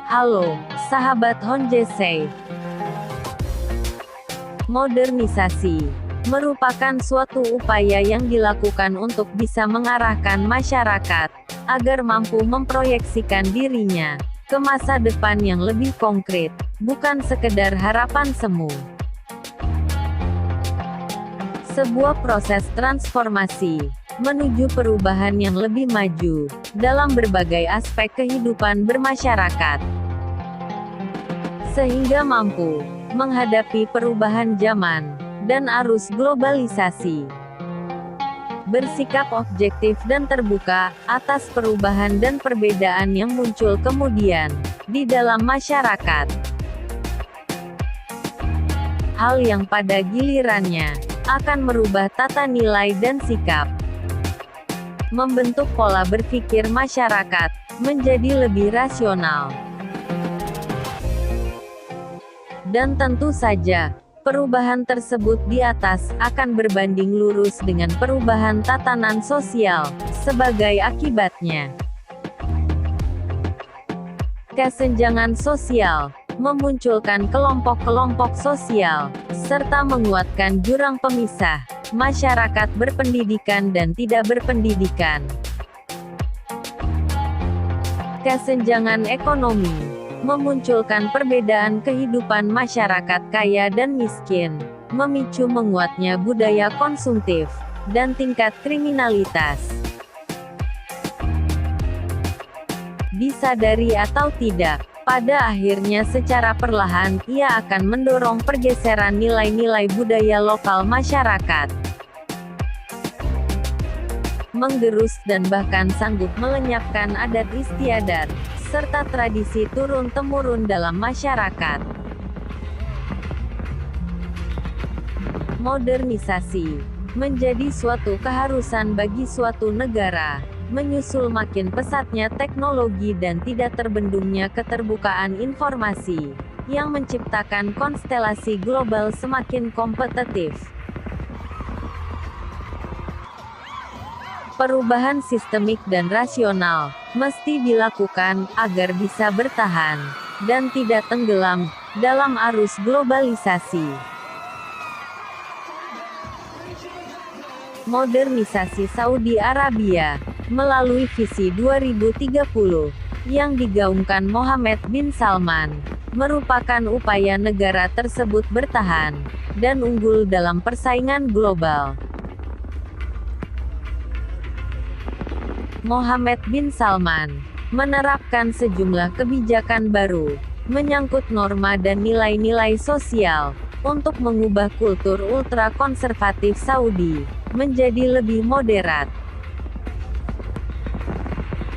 Halo, sahabat Honjesei. Modernisasi merupakan suatu upaya yang dilakukan untuk bisa mengarahkan masyarakat agar mampu memproyeksikan dirinya ke masa depan yang lebih konkret, bukan sekedar harapan semu. Sebuah proses transformasi menuju perubahan yang lebih maju dalam berbagai aspek kehidupan bermasyarakat, sehingga mampu menghadapi perubahan zaman dan arus globalisasi. Bersikap objektif dan terbuka atas perubahan dan perbedaan yang muncul kemudian di dalam masyarakat. Hal yang pada gilirannya akan merubah tata nilai dan sikap, membentuk pola berpikir masyarakat menjadi lebih rasional. Dan tentu saja, perubahan tersebut di atas akan berbanding lurus dengan perubahan tatanan sosial sebagai akibatnya. Kesenjangan sosial memunculkan kelompok-kelompok sosial, serta menguatkan jurang pemisah masyarakat berpendidikan dan tidak berpendidikan. Kesenjangan ekonomi memunculkan perbedaan kehidupan masyarakat kaya dan miskin, memicu menguatnya budaya konsumtif dan tingkat kriminalitas. Disadari atau tidak, pada akhirnya secara perlahan, ia akan mendorong pergeseran nilai-nilai budaya lokal masyarakat, menggerus dan bahkan sanggup melenyapkan adat istiadat, serta tradisi turun-temurun dalam masyarakat. Modernisasi menjadi suatu keharusan bagi suatu negara, menyusul makin pesatnya teknologi dan tidak terbendungnya keterbukaan informasi, yang menciptakan konstelasi global semakin kompetitif. Perubahan sistemik dan rasional mesti dilakukan agar bisa bertahan dan tidak tenggelam dalam arus globalisasi. Modernisasi Saudi Arabia melalui visi 2030 yang digaungkan Mohammed bin Salman merupakan upaya negara tersebut bertahan dan unggul dalam persaingan global. Mohammed bin Salman menerapkan sejumlah kebijakan baru menyangkut norma dan nilai-nilai sosial untuk mengubah kultur ultra-konservatif Saudi menjadi lebih moderat.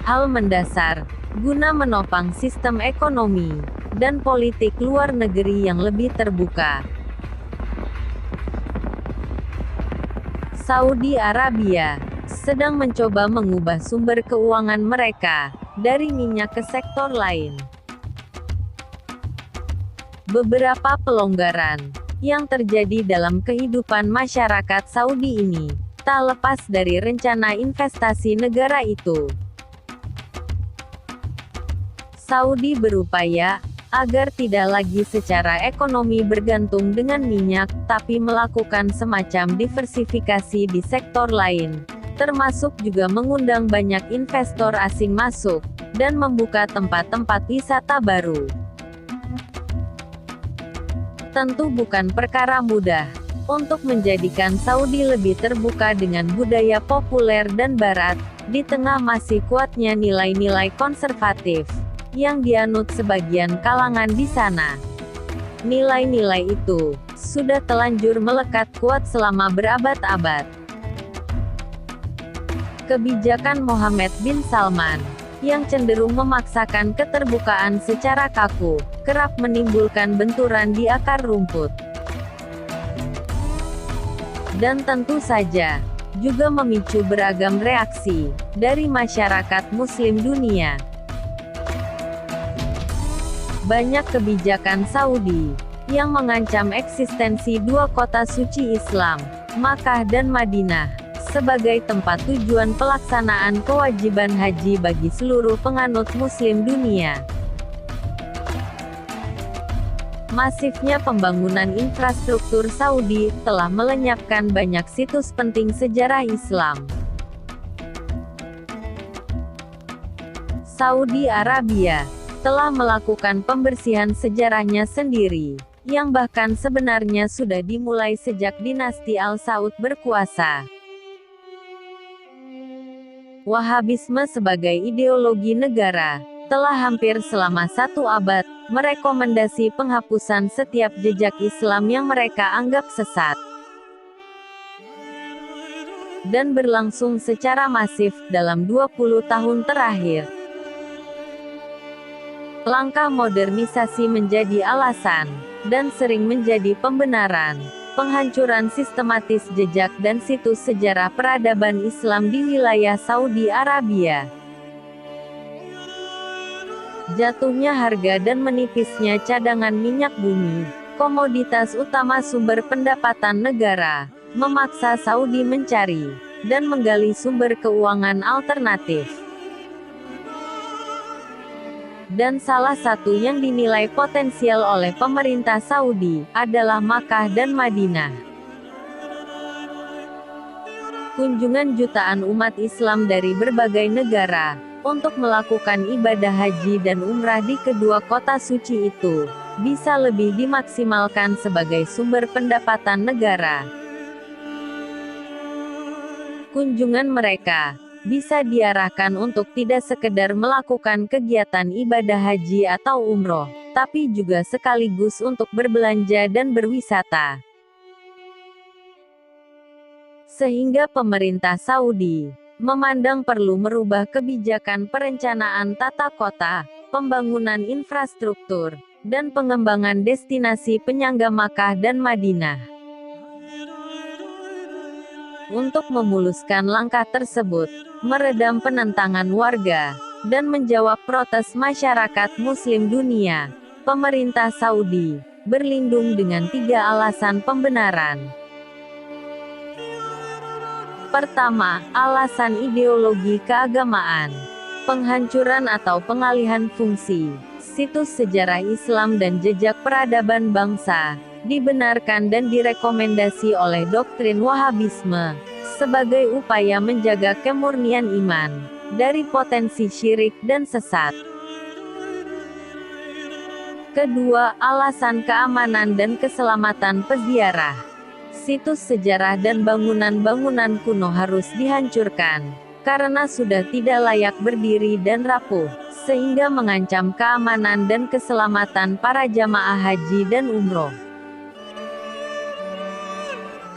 Hal mendasar guna menopang sistem ekonomi dan politik luar negeri yang lebih terbuka. Saudi Arabia sedang mencoba mengubah sumber keuangan mereka dari minyak ke sektor lain. Beberapa pelonggaran yang terjadi dalam kehidupan masyarakat Saudi ini tak lepas dari rencana investasi negara itu. Saudi berupaya agar tidak lagi secara ekonomi bergantung dengan minyak, tapi melakukan semacam diversifikasi di sektor lain, termasuk juga mengundang banyak investor asing masuk, dan membuka tempat-tempat wisata baru. Tentu bukan perkara mudah untuk menjadikan Saudi lebih terbuka dengan budaya populer dan barat, di tengah masih kuatnya nilai-nilai konservatif yang dianut sebagian kalangan di sana. Nilai-nilai itu sudah telanjur melekat kuat selama berabad-abad. Kebijakan Mohammed bin Salman yang cenderung memaksakan keterbukaan secara kaku, kerap menimbulkan benturan di akar rumput. Dan tentu saja, juga memicu beragam reaksi dari masyarakat Muslim dunia. Banyak kebijakan Saudi yang mengancam eksistensi dua kota suci Islam, Makkah dan Madinah, sebagai tempat tujuan pelaksanaan kewajiban haji bagi seluruh penganut Muslim dunia. Masifnya pembangunan infrastruktur Saudi telah melenyapkan banyak situs penting sejarah Islam. Saudi Arabia telah melakukan pembersihan sejarahnya sendiri, yang bahkan sebenarnya sudah dimulai sejak dinasti Al Saud berkuasa. Wahabisme sebagai ideologi negara telah hampir selama 1 abad merekomendasi penghapusan setiap jejak Islam yang mereka anggap sesat, dan berlangsung secara masif dalam 20 tahun terakhir. Langkah modernisasi menjadi alasan, dan sering menjadi pembenaran, penghancuran sistematis jejak dan situs sejarah peradaban Islam di wilayah Saudi Arabia. Jatuhnya harga dan menipisnya cadangan minyak bumi, komoditas utama sumber pendapatan negara, memaksa Saudi mencari dan menggali sumber keuangan alternatif. Dan salah satu yang dinilai potensial oleh pemerintah Saudi adalah Makkah dan Madinah. Kunjungan jutaan umat Islam dari berbagai negara untuk melakukan ibadah haji dan umrah di kedua kota suci itu bisa lebih dimaksimalkan sebagai sumber pendapatan negara. Kunjungan mereka bisa diarahkan untuk tidak sekedar melakukan kegiatan ibadah haji atau umroh, tapi juga sekaligus untuk berbelanja dan berwisata. Sehingga pemerintah Saudi memandang perlu merubah kebijakan perencanaan tata kota, pembangunan infrastruktur, dan pengembangan destinasi penyangga Makkah dan Madinah. Untuk memuluskan langkah tersebut, meredam penentangan warga, dan menjawab protes masyarakat Muslim dunia, pemerintah Saudi berlindung dengan 3 alasan pembenaran. Pertama, alasan ideologi keagamaan. Penghancuran atau pengalihan fungsi situs sejarah Islam dan jejak peradaban bangsa dibenarkan dan direkomendasi oleh doktrin Wahabisme sebagai upaya menjaga kemurnian iman dari potensi syirik dan sesat. Kedua, alasan keamanan dan keselamatan peziarah. Situs sejarah dan bangunan-bangunan kuno harus dihancurkan karena sudah tidak layak berdiri dan rapuh, sehingga mengancam keamanan dan keselamatan para jamaah haji dan umroh.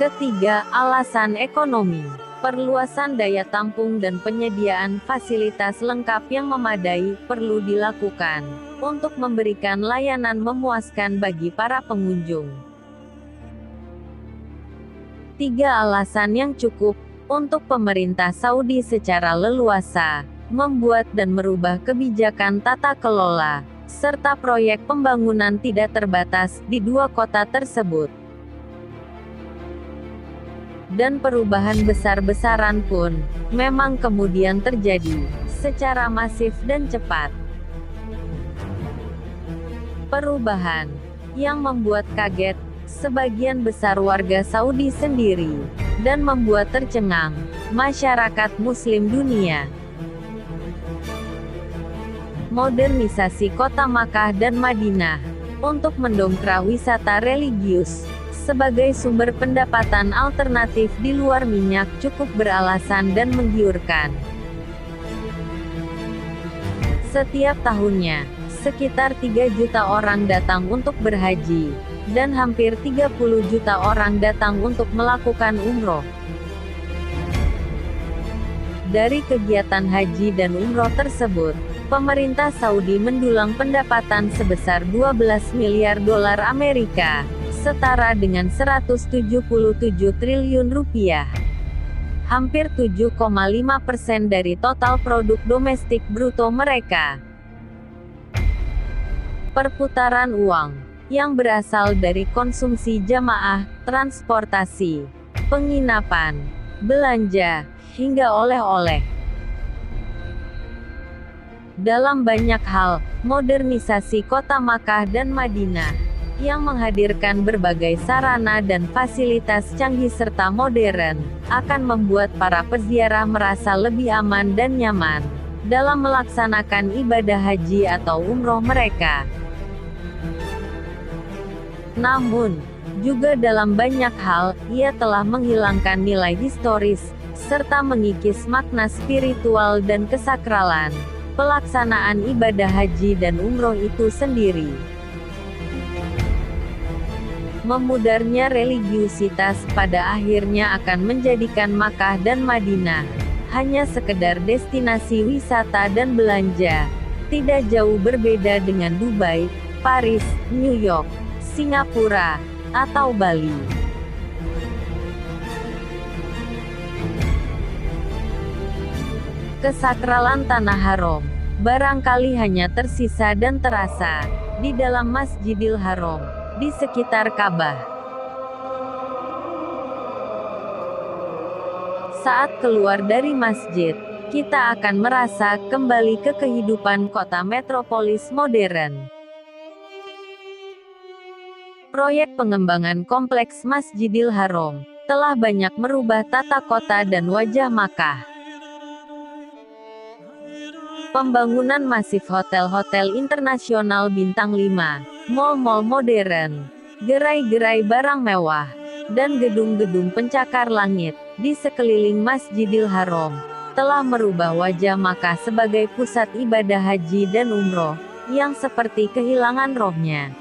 Ketiga, alasan ekonomi. Perluasan daya tampung dan penyediaan fasilitas lengkap yang memadai perlu dilakukan untuk memberikan layanan memuaskan bagi para pengunjung. 3 alasan yang cukup untuk pemerintah Saudi secara leluasa membuat dan merubah kebijakan tata kelola serta proyek pembangunan tidak terbatas di 2 kota tersebut. Dan perubahan besar-besaran pun memang kemudian terjadi secara masif dan cepat. Perubahan yang membuat kaget sebagian besar warga Saudi sendiri dan membuat tercengang masyarakat Muslim dunia. Modernisasi kota Makkah dan Madinah untuk mendongkrak wisata religius sebagai sumber pendapatan alternatif di luar minyak cukup beralasan dan menggiurkan. Setiap tahunnya, sekitar 3 juta orang datang untuk berhaji, dan hampir 30 juta orang datang untuk melakukan umroh. Dari kegiatan haji dan umroh tersebut, pemerintah Saudi mendulang pendapatan sebesar 12 miliar dolar Amerika, setara dengan 177 triliun rupiah. Hampir 7,5% dari total produk domestik bruto mereka. Perputaran uang yang berasal dari konsumsi jamaah, transportasi, penginapan, belanja, hingga oleh-oleh. Dalam banyak hal, modernisasi kota Makkah dan Madinah yang menghadirkan berbagai sarana dan fasilitas canggih serta modern, akan membuat para peziarah merasa lebih aman dan nyaman dalam melaksanakan ibadah haji atau umroh mereka. Namun, juga dalam banyak hal, ia telah menghilangkan nilai historis, serta mengikis makna spiritual dan kesakralan pelaksanaan ibadah haji dan umroh itu sendiri. Memudarnya religiusitas pada akhirnya akan menjadikan Makkah dan Madinah hanya sekedar destinasi wisata dan belanja, tidak jauh berbeda dengan Dubai, Paris, New York, Singapura, atau Bali. Kesakralan Tanah Haram barangkali hanya tersisa dan terasa di dalam Masjidil Haram, di sekitar Ka'bah. Saat keluar dari masjid, kita akan merasa kembali ke kehidupan kota metropolis modern. Proyek pengembangan kompleks Masjidil Haram telah banyak merubah tata kota dan wajah Makkah. Pembangunan masif hotel-hotel internasional bintang 5, mal-mal modern, gerai-gerai barang mewah, dan gedung-gedung pencakar langit di sekeliling Masjidil Haram telah merubah wajah Makkah sebagai pusat ibadah haji dan umroh yang seperti kehilangan rohnya.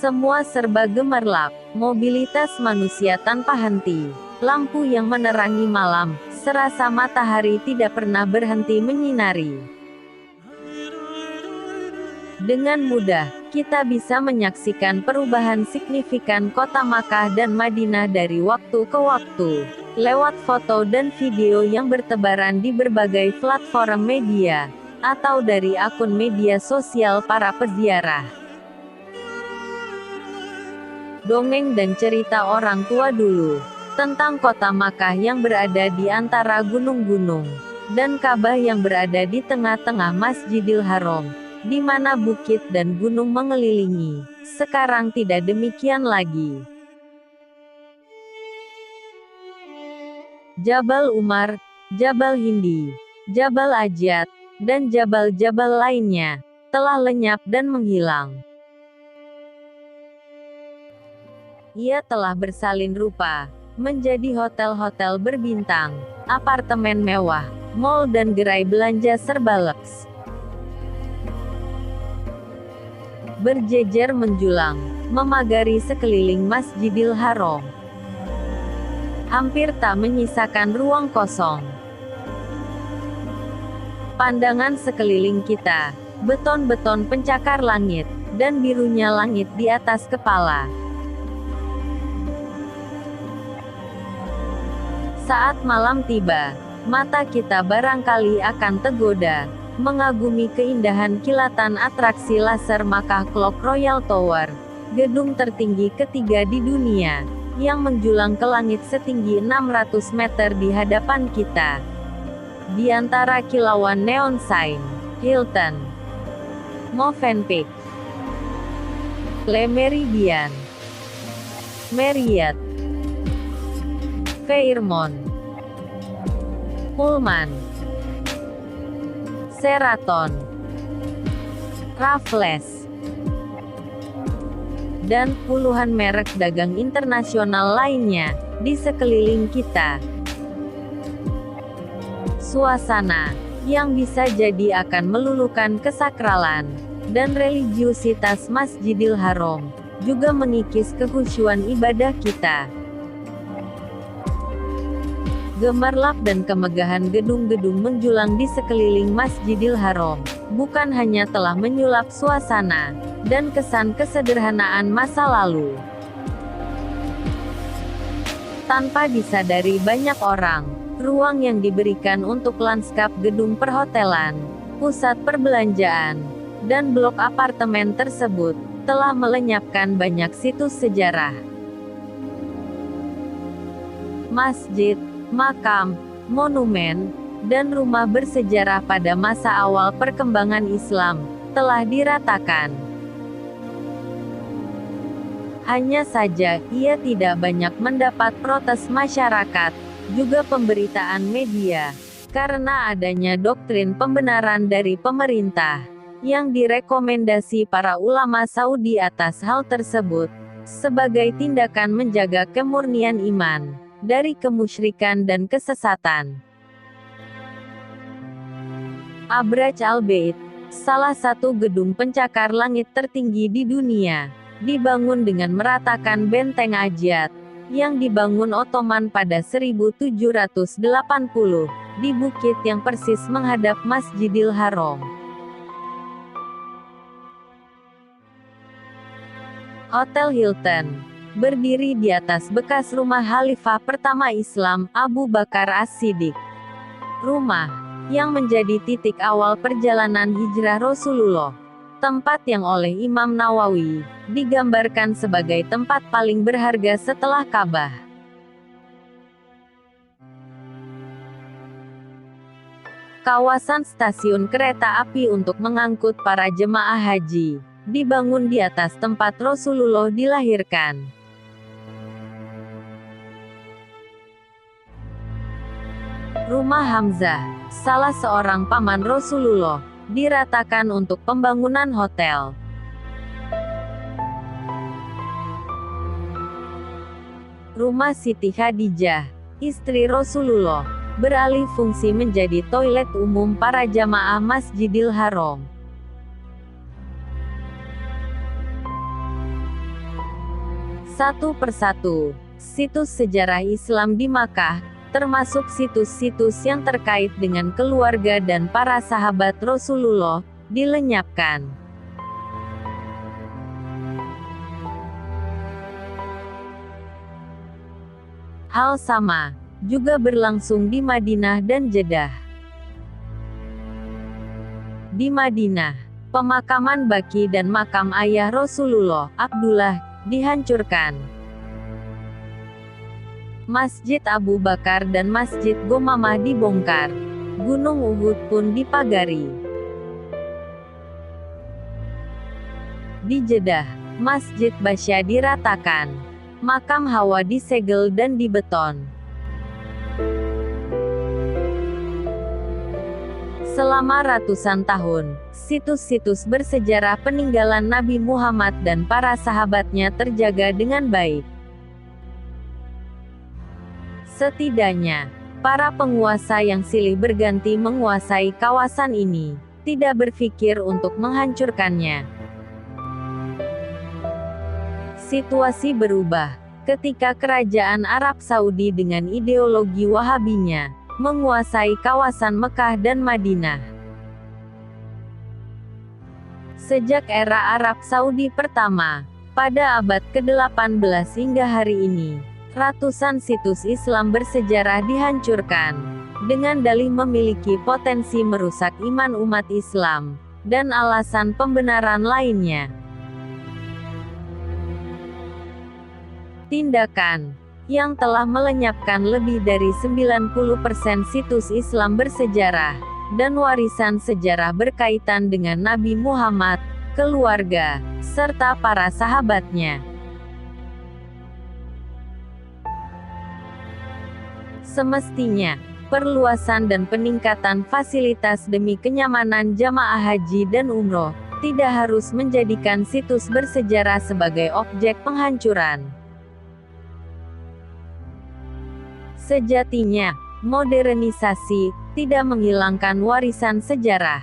Semua serba gemerlap, mobilitas manusia tanpa henti, lampu yang menerangi malam, serasa matahari tidak pernah berhenti menyinari. Dengan mudah, kita bisa menyaksikan perubahan signifikan kota Makkah dan Madinah dari waktu ke waktu, lewat foto dan video yang bertebaran di berbagai platform media, atau dari akun media sosial para peziarah. Dongeng dan cerita orang tua dulu tentang kota Makkah yang berada di antara gunung-gunung, dan Ka'bah yang berada di tengah-tengah Masjidil Haram, di mana bukit dan gunung mengelilingi, sekarang tidak demikian lagi. Jabal Umar, Jabal Hindi, Jabal Ajat, dan jabal-jabal lainnya telah lenyap dan menghilang. Ia telah bersalin rupa menjadi hotel-hotel berbintang, apartemen mewah, mal dan gerai belanja serba leks. Berjejer menjulang, memagari sekeliling Masjidil Haram. Hampir tak menyisakan ruang kosong. Pandangan sekeliling kita, beton-beton pencakar langit, dan birunya langit di atas kepala. Saat malam tiba, mata kita barangkali akan tergoda mengagumi keindahan kilatan atraksi laser Makkah Clock Royal Tower, gedung tertinggi ketiga di dunia, yang menjulang ke langit setinggi 600 meter di hadapan kita. Di antara kilauan neon sign, Hilton, Movenpick, Le Méridien, Marriott, Fairmont, Pullman, Sheraton, Raffles, dan puluhan merek dagang internasional lainnya di sekeliling kita. Suasana yang bisa jadi akan meluluhkan kesakralan dan religiusitas Masjidil Haram juga mengikis kekhusyuan ibadah kita. Gemerlap dan kemegahan gedung-gedung menjulang di sekeliling Masjidil Haram, bukan hanya telah menyulap suasana dan kesan kesederhanaan masa lalu. Tanpa disadari banyak orang, ruang yang diberikan untuk lanskap gedung perhotelan, pusat perbelanjaan, dan blok apartemen tersebut, telah melenyapkan banyak situs sejarah. Masjid, makam, monumen, dan rumah bersejarah pada masa awal perkembangan Islam telah diratakan. Hanya saja, ia tidak banyak mendapat protes masyarakat, juga pemberitaan media, karena adanya doktrin pembenaran dari pemerintah, yang direkomendasi para ulama Saudi atas hal tersebut, sebagai tindakan menjaga kemurnian iman, dari kemusyrikan dan kesesatan. Abraj Al-Bait, salah satu gedung pencakar langit tertinggi di dunia, dibangun dengan meratakan benteng Ajiat, yang dibangun Ottoman pada 1780, di bukit yang persis menghadap Masjidil Haram. Hotel Hilton, berdiri di atas bekas rumah Khalifah pertama Islam, Abu Bakar As-Siddiq. Rumah, yang menjadi titik awal perjalanan hijrah Rasulullah. Tempat yang oleh Imam Nawawi, digambarkan sebagai tempat paling berharga setelah Ka'bah. Kawasan stasiun kereta api untuk mengangkut para jemaah haji, dibangun di atas tempat Rasulullah dilahirkan. Rumah Hamzah, salah seorang paman Rasulullah, diratakan untuk pembangunan hotel. Rumah Siti Khadijah, istri Rasulullah, beralih fungsi menjadi toilet umum para jamaah Masjidil Haram. Satu persatu, situs sejarah Islam di Makkah, termasuk situs-situs yang terkait dengan keluarga dan para sahabat Rasulullah, dilenyapkan. Hal sama juga berlangsung di Madinah dan Jeddah. Di Madinah, pemakaman Baqi dan makam ayah Rasulullah, Abdullah, dihancurkan. Masjid Abu Bakar dan Masjid Gomamah dibongkar. Gunung Uhud pun dipagari. Di Jeddah, Masjid Basya diratakan. Makam Hawa disegel dan dibeton. Selama ratusan tahun, situs-situs bersejarah peninggalan Nabi Muhammad dan para sahabatnya terjaga dengan baik. Setidaknya, para penguasa yang silih berganti menguasai kawasan ini, tidak berpikir untuk menghancurkannya. Situasi berubah, ketika kerajaan Arab Saudi dengan ideologi Wahabinya, menguasai kawasan Mekah dan Madinah. Sejak era Arab Saudi pertama, pada abad ke-18 hingga hari ini, ratusan situs Islam bersejarah dihancurkan, dengan dalih memiliki potensi merusak iman umat Islam, dan alasan pembenaran lainnya. Tindakan yang telah melenyapkan lebih dari 90% situs Islam bersejarah, dan warisan sejarah berkaitan dengan Nabi Muhammad, keluarga, serta para sahabatnya. Semestinya, perluasan dan peningkatan fasilitas demi kenyamanan jamaah haji dan umroh, tidak harus menjadikan situs bersejarah sebagai objek penghancuran. Sejatinya, modernisasi tidak menghilangkan warisan sejarah.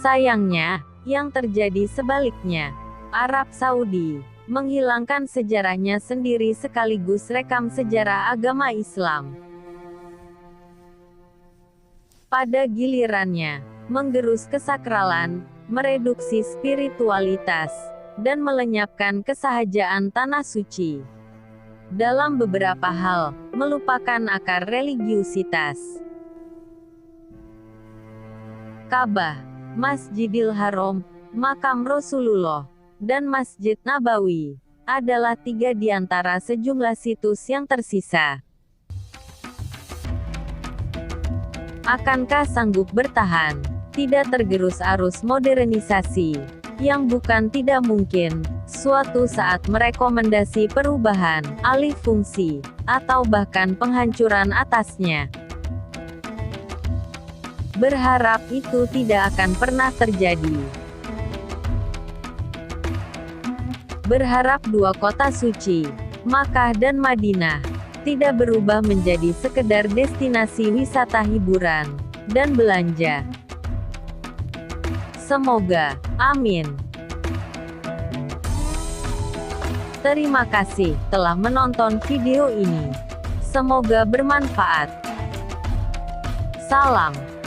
Sayangnya, yang terjadi sebaliknya. Arab Saudi menghilangkan sejarahnya sendiri sekaligus rekam sejarah agama Islam. Pada gilirannya, menggerus kesakralan, mereduksi spiritualitas, dan melenyapkan kesahajaan tanah suci. Dalam beberapa hal, melupakan akar religiusitas. Ka'bah, Masjidil Haram, makam Rasulullah, dan Masjid Nabawi, adalah 3 di antara sejumlah situs yang tersisa. Akankah sanggup bertahan, tidak tergerus arus modernisasi? yang bukan tidak mungkin, suatu saat merekomendasi perubahan, alih fungsi, atau bahkan penghancuran atasnya. Berharap itu tidak akan pernah terjadi. Berharap dua kota suci, Makkah dan Madinah, tidak berubah menjadi sekedar destinasi wisata hiburan dan belanja. Semoga. Amin. Terima kasih telah menonton video ini. Semoga bermanfaat. Salam.